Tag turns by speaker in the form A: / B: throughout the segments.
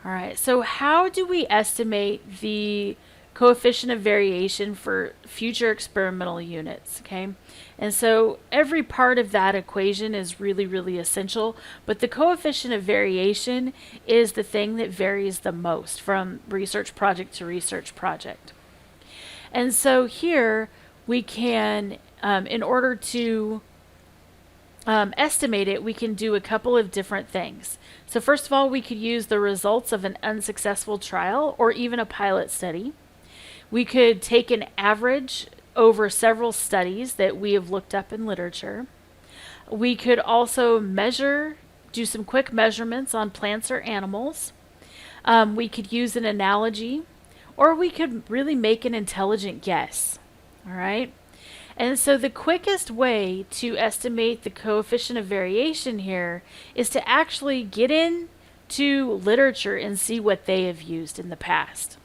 A: All right, so how do we estimate the coefficient of variation for future experimental units? Okay, and so every part of that equation is really, really essential, but the coefficient of variation is the thing that varies the most from research project to research project. And so here we can, in order to estimate it, we can do a couple of different things. So, first of all, we could use the results of an unsuccessful trial or even a pilot study. We could take an average over several studies that we have looked up in literature. We could also do some quick measurements on plants or animals. We could use an analogy, or we could really make an intelligent guess. All right. And so the quickest way to estimate the coefficient of variation here is to actually get into literature and see what they have used in the past.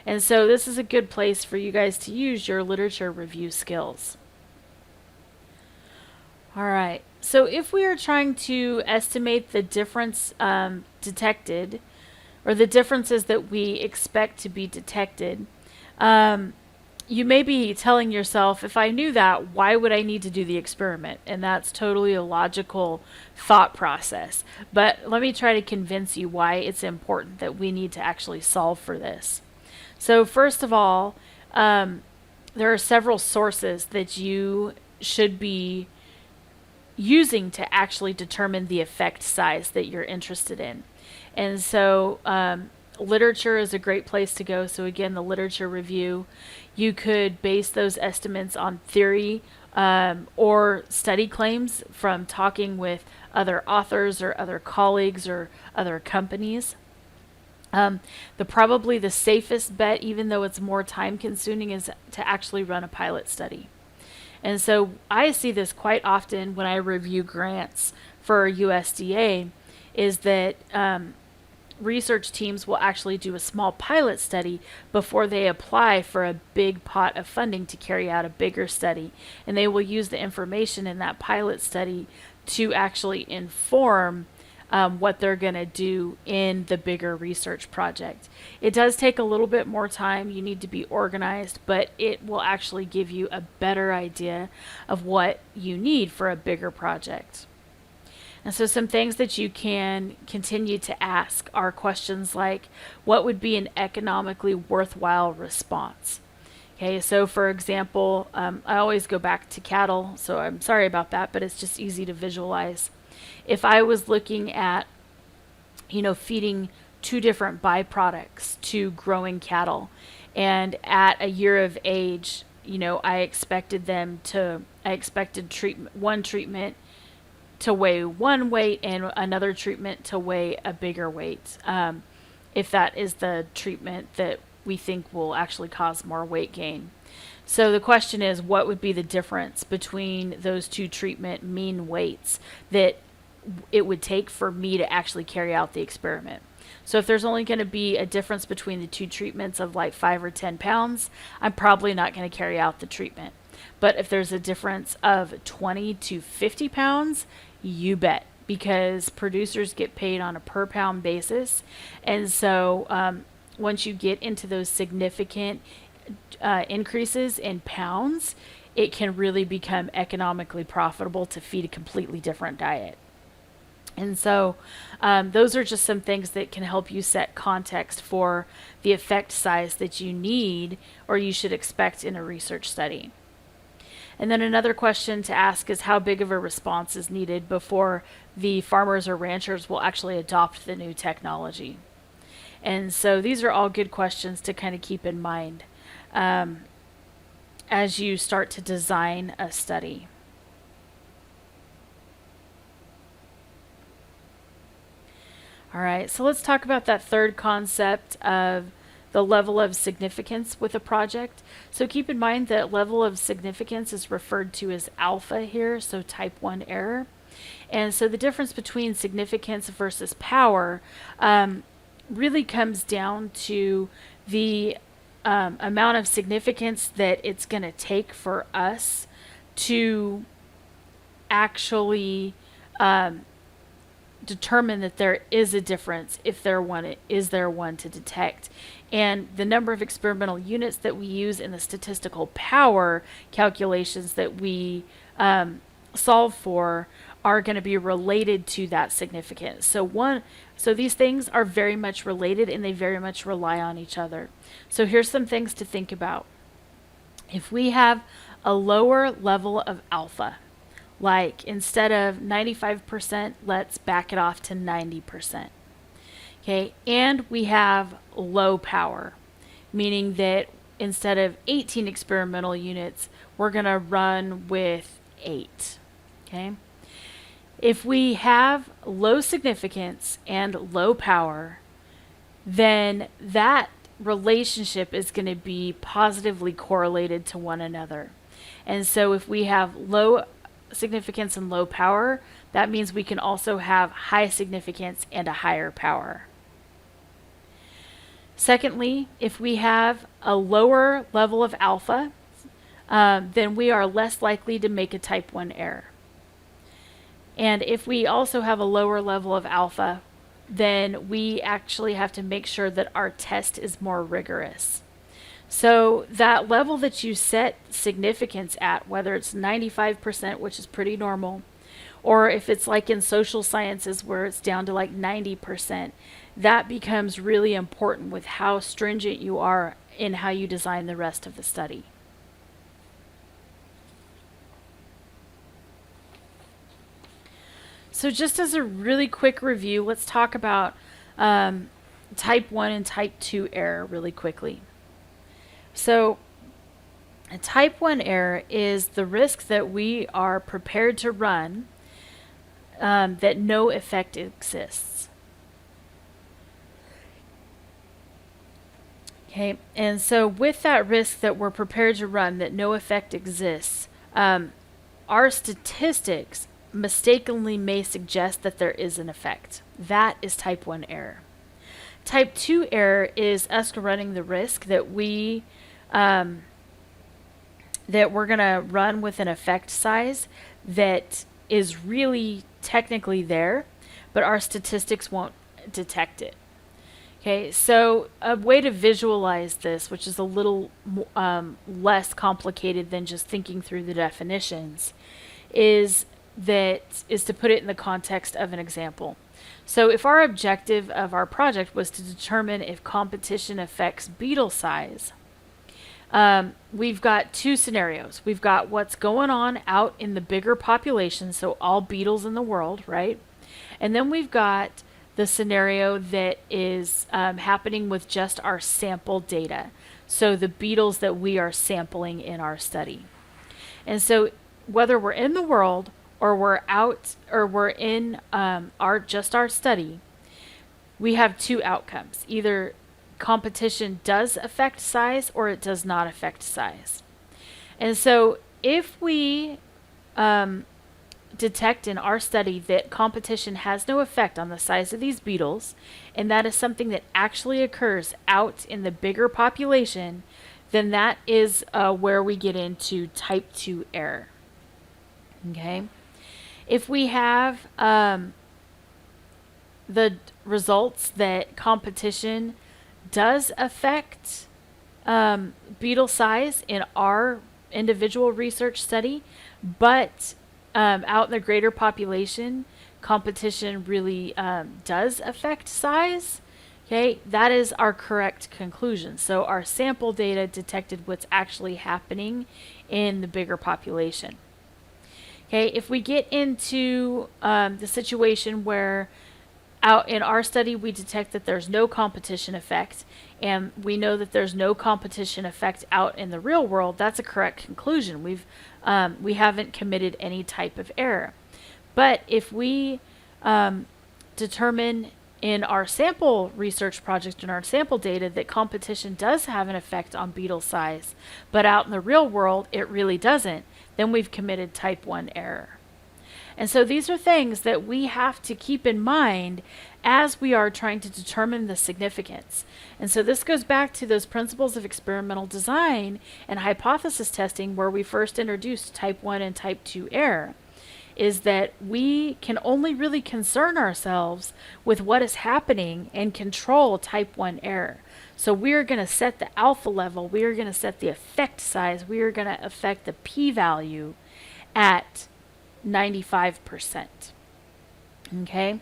A: And so this is a good place for you guys to use your literature review skills. All right. So if we are trying to estimate the difference detected, or the differences that we expect to be detected, you may be telling yourself, if I knew that, why would I need to do the experiment? And that's totally a logical thought process. But let me try to convince you why it's important that we need to actually solve for this. So, first of all, there are several sources that you should be using to actually determine the effect size that you're interested in. And so, literature is a great place to go. So, again, the literature review, you could base those estimates on theory or study claims from talking with other authors or other colleagues or other companies. Probably the safest bet, even though it's more time consuming, is to actually run a pilot study. And so I see this quite often when I review grants for USDA, is that research teams will actually do a small pilot study before they apply for a big pot of funding to carry out a bigger study. And they will use the information in that pilot study to actually inform what they're going to do in the bigger research project. It does take a little bit more time. You need to be organized, but it will actually give you a better idea of what you need for a bigger project. And so, some things that you can continue to ask are questions like, what would be an economically worthwhile response? Okay, so for example, I always go back to cattle, so I'm sorry about that, but it's just easy to visualize. If I was looking at, feeding two different byproducts to growing cattle, and at a year of age, I expected one treatment to weigh one weight and another treatment to weigh a bigger weight, if that is the treatment that we think will actually cause more weight gain. So the question is, what would be the difference between those two treatment mean weights that it would take for me to actually carry out the experiment? So if there's only going to be a difference between the two treatments of like 5 or 10 pounds, I'm probably not going to carry out the treatment. But if there's a difference of 20 to 50 pounds, you bet, because producers get paid on a per pound basis. And so once you get into those significant increases in pounds, it can really become economically profitable to feed a completely different diet. And so those are just some things that can help you set context for the effect size that you need or you should expect in a research study. And then another question to ask is, how big of a response is needed before the farmers or ranchers will actually adopt the new technology? And so these are all good questions to kind of keep in mind as you start to design a study. All right, so let's talk about that third concept of the level of significance with a project. So keep in mind that level of significance is referred to as alpha here, so type 1 error. And so the difference between significance versus power really comes down to the amount of significance that it's going to take for us to actually determine that there is a difference if there is there one to detect. And the number of experimental units that we use in the statistical power calculations that we solve for are going to be related to that significance. So these things are very much related and they very much rely on each other. So here's some things to think about. If we have a lower level of alpha, like instead of 95%, let's back it off to 90%. Okay, and we have low power, meaning that instead of 18 experimental units, we're going to run with 8. Okay. If we have low significance and low power, then that relationship is going to be positively correlated to one another. And so if we have low significance and low power, that means we can also have high significance and a higher power. Secondly, if we have a lower level of alpha, then we are less likely to make a type 1 error. And if we also have a lower level of alpha, then we actually have to make sure that our test is more rigorous. So that level that you set significance at, whether it's 95%, which is pretty normal, or if it's like in social sciences where it's down to like 90%, that becomes really important with how stringent you are in how you design the rest of the study. So just as a really quick review, let's talk about type 1 and type 2 error really quickly. So a type 1 error is the risk that we are prepared to run that no effect exists. Okay, and so with that risk that we're prepared to run that no effect exists, our statistics mistakenly may suggest that there is an effect. That is type 1 error. Type 2 error is us running the risk that we're going to run with an effect size that is really technically there, but our statistics won't detect it. Okay, so a way to visualize this, which is a little less complicated than just thinking through the definitions, is to put it in the context of an example. So if our objective of our project was to determine if competition affects beetle size, we've got two scenarios. We've got what's going on out in the bigger population, so all beetles in the world, right? And then we've got the scenario that is happening with just our sample data, so the beetles that we are sampling in our study. And so whether we're in the world or we're out or we're in our study, we have two outcomes. Either competition does affect size or it does not affect size. And so if we detect in our study that competition has no effect on the size of these beetles, and that is something that actually occurs out in the bigger population, then that is where we get into type 2 error. Okay? If we have the results that competition does affect beetle size in our individual research study, but out in the greater population, competition really does affect size, okay, that is our correct conclusion. So our sample data detected what's actually happening in the bigger population. Okay, if we get into the situation where out in our study we detect that there's no competition effect, and we know that there's no competition effect out in the real world, that's a correct conclusion. We haven't committed any type of error. But if we determine in our sample research project, in our sample data, that competition does have an effect on beetle size, but out in the real world it really doesn't, then we've committed type 1 error. And so these are things that we have to keep in mind as we are trying to determine the significance. And so this goes back to those principles of experimental design and hypothesis testing where we first introduced type 1 and type 2 error. is that we can only really concern ourselves with what is happening and control type 1 error. So we're going to set the alpha level, we are going to set the effect size, we are going to affect the p-value at 95%. Okay?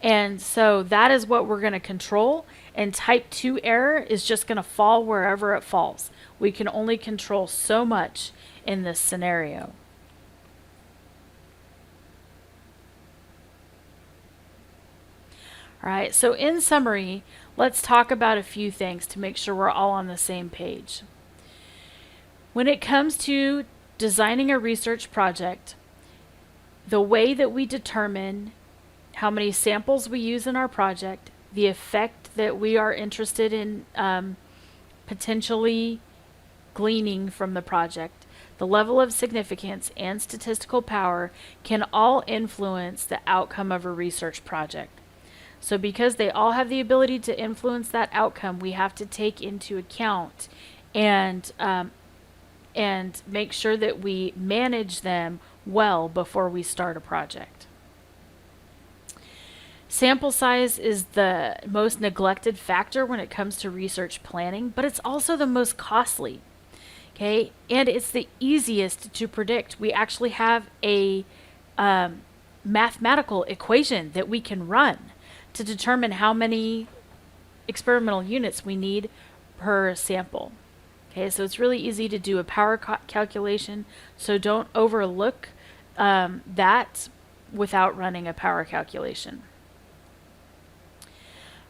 A: And so that is what we're going to control, and type 2 error is just going to fall wherever it falls. We can only control so much in this scenario. All right, so in summary, let's talk about a few things to make sure we're all on the same page. When it comes to designing a research project, the way that we determine how many samples we use in our project, the effect that we are interested in potentially gleaning from the project, the level of significance, and statistical power can all influence the outcome of a research project. So because they all have the ability to influence that outcome, we have to take into account and make sure that we manage them well before we start a project. Sample size is the most neglected factor when it comes to research planning, but it's also the most costly. Okay, and it's the easiest to predict. We actually have a mathematical equation that we can run to determine how many experimental units we need per sample. Okay, so it's really easy to do a power calculation, so don't overlook that without running a power calculation.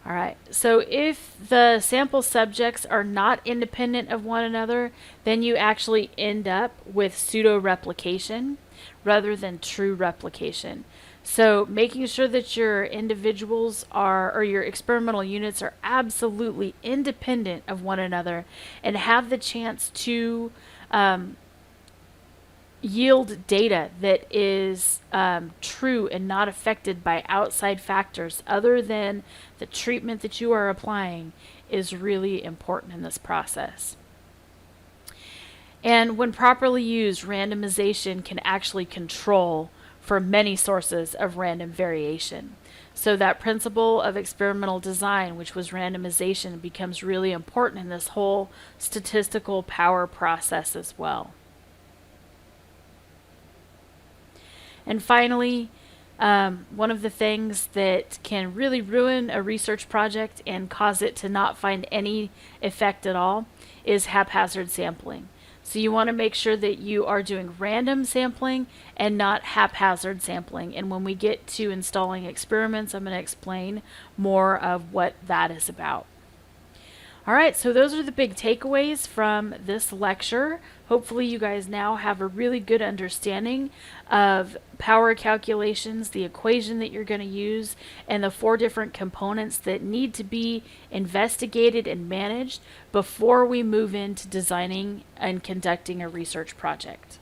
A: All right, so if the sample subjects are not independent of one another, then you actually end up with pseudo-replication rather than true replication. So making sure that your individuals are, or your experimental units are absolutely independent of one another and have the chance to yield data that is true and not affected by outside factors other than the treatment that you are applying is really important in this process. And when properly used, randomization can actually control for many sources of random variation. So that principle of experimental design, which was randomization, becomes really important in this whole statistical power process as well. And finally, one of the things that can really ruin a research project and cause it to not find any effect at all is haphazard sampling. So you want to make sure that you are doing random sampling and not haphazard sampling. And when we get to installing experiments, I'm going to explain more of what that is about. All right, so those are the big takeaways from this lecture. Hopefully you guys now have a really good understanding of power calculations, the equation that you're going to use, and the 4 different components that need to be investigated and managed before we move into designing and conducting a research project.